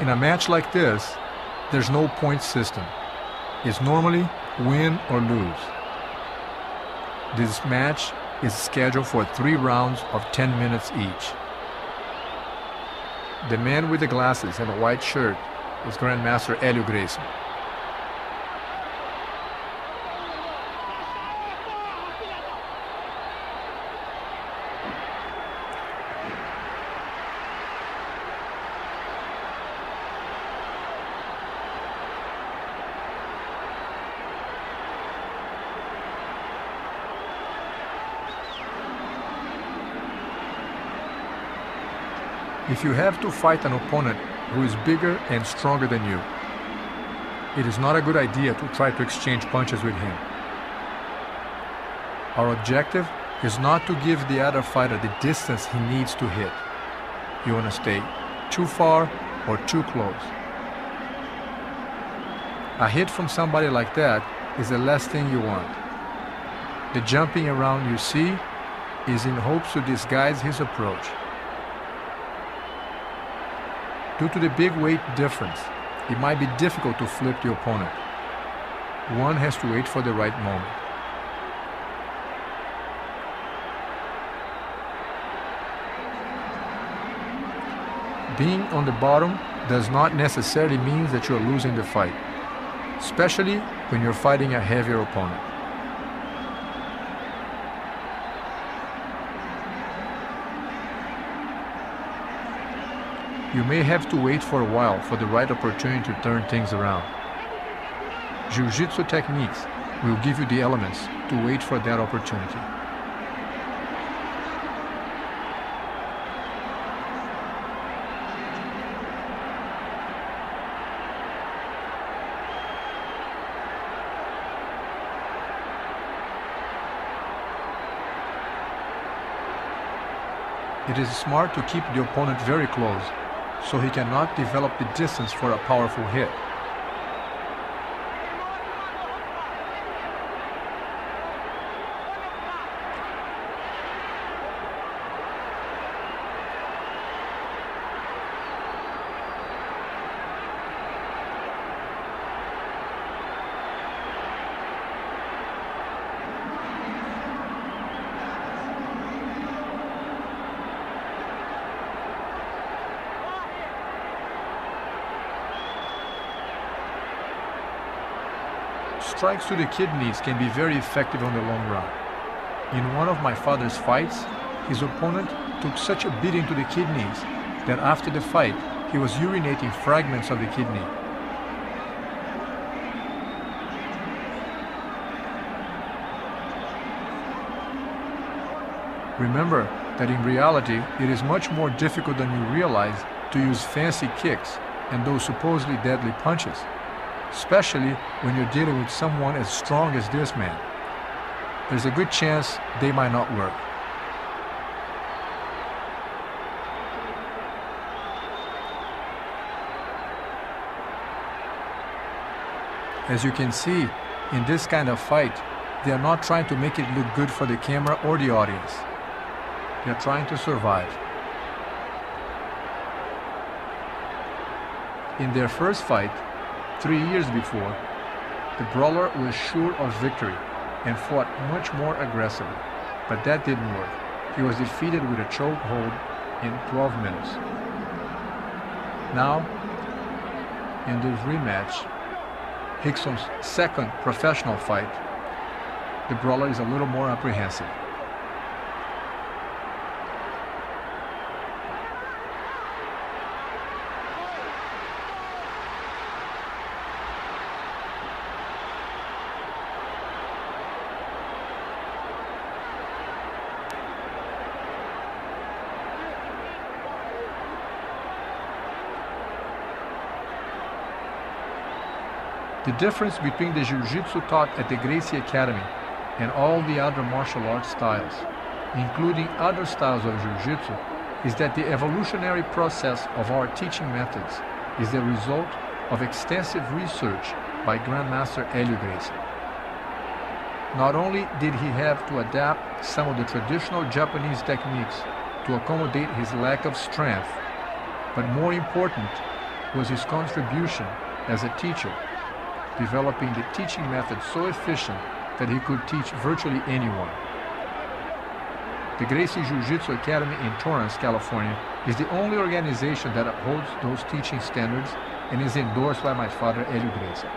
In a match like this, there's no point system. It's normally win or lose. This match is scheduled for 3 rounds of 10 minutes each. The man with the glasses and the white shirt is Grandmaster Rei Gracie. If you have to fight an opponent who is bigger and stronger than you, it is not a good idea to try to exchange punches with him. Our objective is not to give the other fighter the distance he needs to hit. You want to stay too far or too close. A hit from somebody like that is the last thing you want. The jumping around you see is in hopes to disguise his approach. Due to the big weight difference, it might be difficult to flip the opponent. One has to wait for the right moment. Being on the bottom does not necessarily mean that you are losing the fight, especially when you're fighting a heavier opponent. You may have to wait for a while for the right opportunity to turn things around. Jiu-Jitsu techniques will give you the elements to wait for that opportunity. It is smart to keep the opponent very close, so he cannot develop the distance for a powerful hit. Strikes to the kidneys can be very effective on the long run. In one of my father's fights, his opponent took such a beating to the kidneys that after the fight, he was urinating fragments of the kidney. Remember that in reality, it is much more difficult than you realize to use fancy kicks and those supposedly deadly punches, especially when you're dealing with someone as strong as this man. There's a good chance they might not work. As you can see, in this kind of fight, they are not trying to make it look good for the camera or the audience. They are trying to survive. In their first fight, 3 years before, the brawler was sure of victory and fought much more aggressively, but that didn't work. He was defeated with a chokehold in 12 minutes. Now, in this rematch, Rickson's second professional fight, the brawler is a little more apprehensive. The difference between the Jiu-Jitsu taught at the Gracie Academy and all the other martial arts styles, including other styles of Jiu-Jitsu, is that the evolutionary process of our teaching methods is the result of extensive research by Grandmaster Rei Gracie. Not only did he have to adapt some of the traditional Japanese techniques to accommodate his lack of strength, but more important, was his contribution as a teacher, developing the teaching method so efficient that he could teach virtually anyone. The Gracie Jiu-Jitsu Academy in Torrance, California, is the only organization that upholds those teaching standards and is endorsed by my father, Hélio Gracie.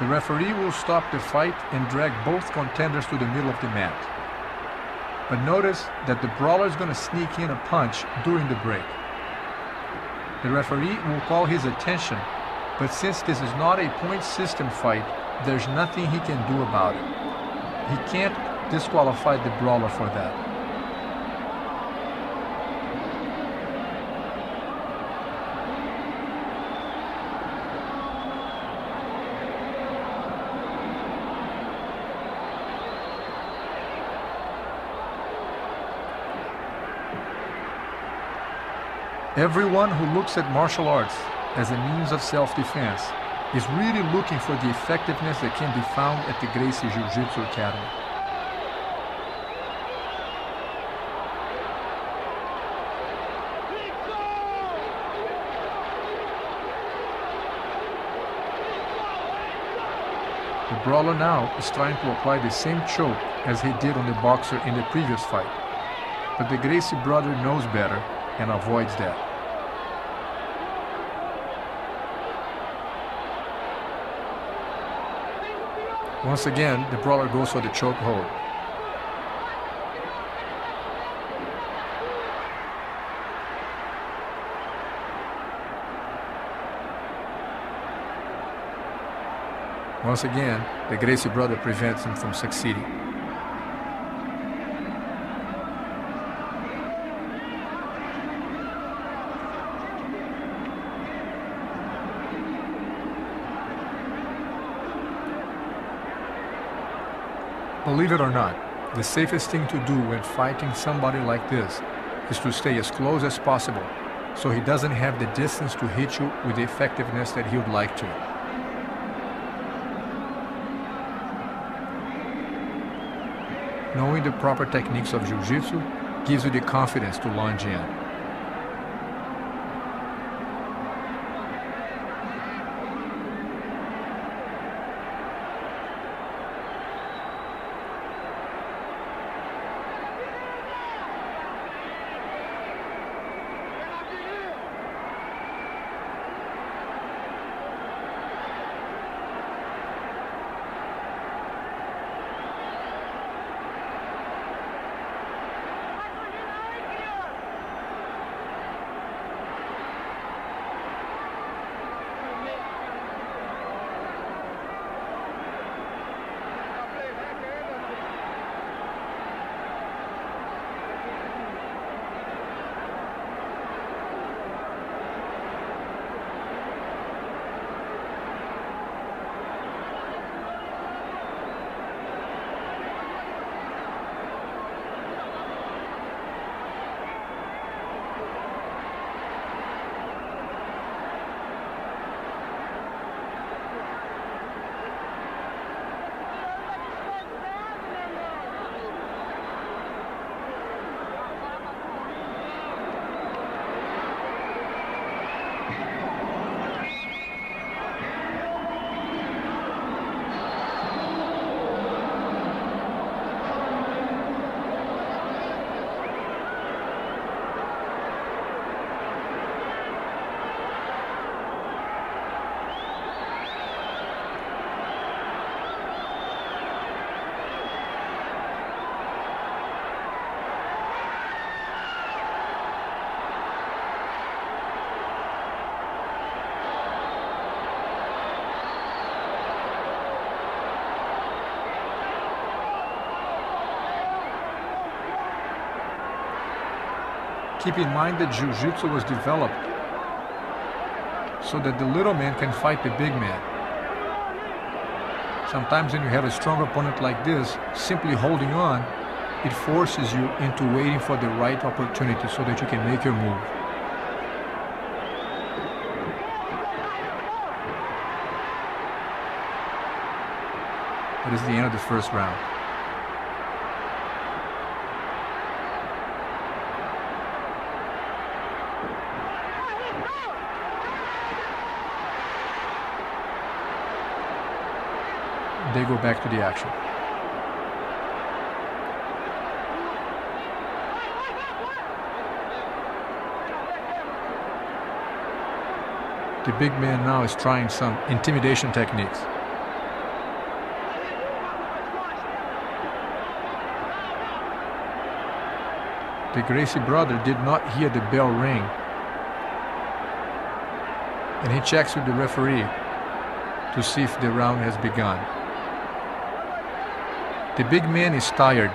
The referee will stop the fight and drag both contenders to the middle of the mat. But notice that the brawler is going to sneak in a punch during the break. The referee will call his attention, but since this is not a point system fight, there's nothing he can do about it. He can't disqualify the brawler for that. Everyone who looks at martial arts as a means of self-defense is really looking for the effectiveness that can be found at the Gracie Jiu-Jitsu Academy. The brawler now is trying to apply the same choke as he did on the boxer in the previous fight, but the Gracie brother knows better and avoids that. Once again, the brawler goes for the choke hold. Once again, the Gracie brother prevents him from succeeding. Believe it or not, the safest thing to do when fighting somebody like this is to stay as close as possible so he doesn't have the distance to hit you with the effectiveness that he would like to. Knowing the proper techniques of Jiu-Jitsu gives you the confidence to lunge in. Keep in mind that Jiu-Jitsu was developed so that the little man can fight the big man. Sometimes when you have a strong opponent like this, simply holding on, it forces you into waiting for the right opportunity so that you can make your move. That is the end of the first round. They go back to the action. The big man now is trying some intimidation techniques. The Gracie brother did not hear the bell ring, and he checks with the referee to see if the round has begun. The big man is tired,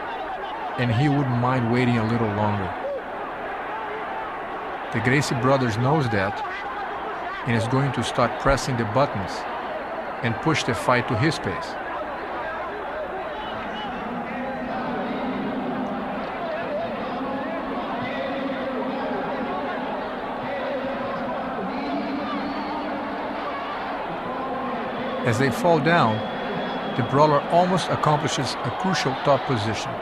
and he wouldn't mind waiting a little longer. The Gracie brothers knows that and is going to start pressing the buttons and push the fight to his pace. As they fall down, the brawler almost accomplishes a crucial top position,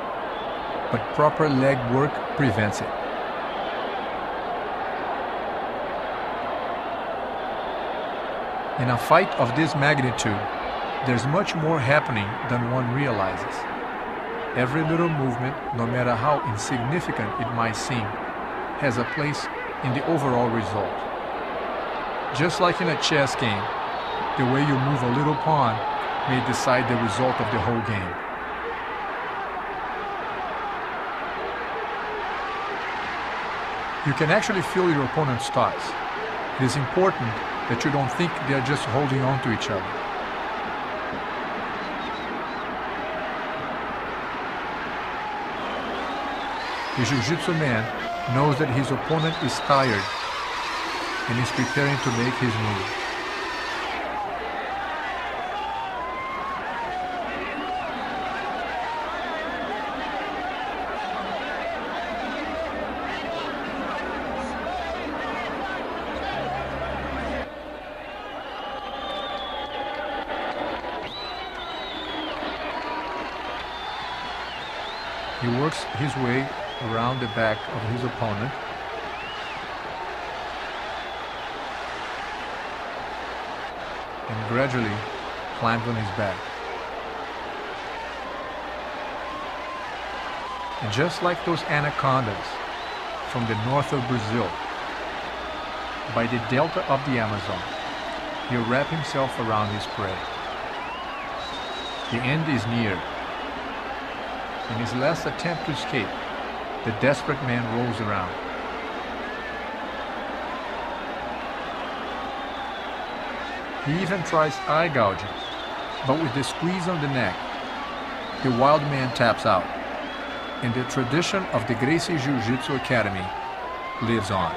but proper leg work prevents it. In a fight of this magnitude, there's much more happening than one realizes. Every little movement, no matter how insignificant it might seem, has a place in the overall result. Just like in a chess game, the way you move a little pawn may decide the result of the whole game. You can actually feel your opponent's thoughts. It is important that you don't think they are just holding on to each other. The Jiu-Jitsu man knows that his opponent is tired and is preparing to make his move. He works his way around the back of his opponent. And gradually climbs on his back. And just like those anacondas from the north of Brazil, by the delta of the Amazon, he'll wrap himself around his prey. The end is near. In his last attempt to escape, the desperate man rolls around. He even tries eye gouging, but with the squeeze on the neck, the wild man taps out, and the tradition of the Gracie Jiu-Jitsu Academy lives on.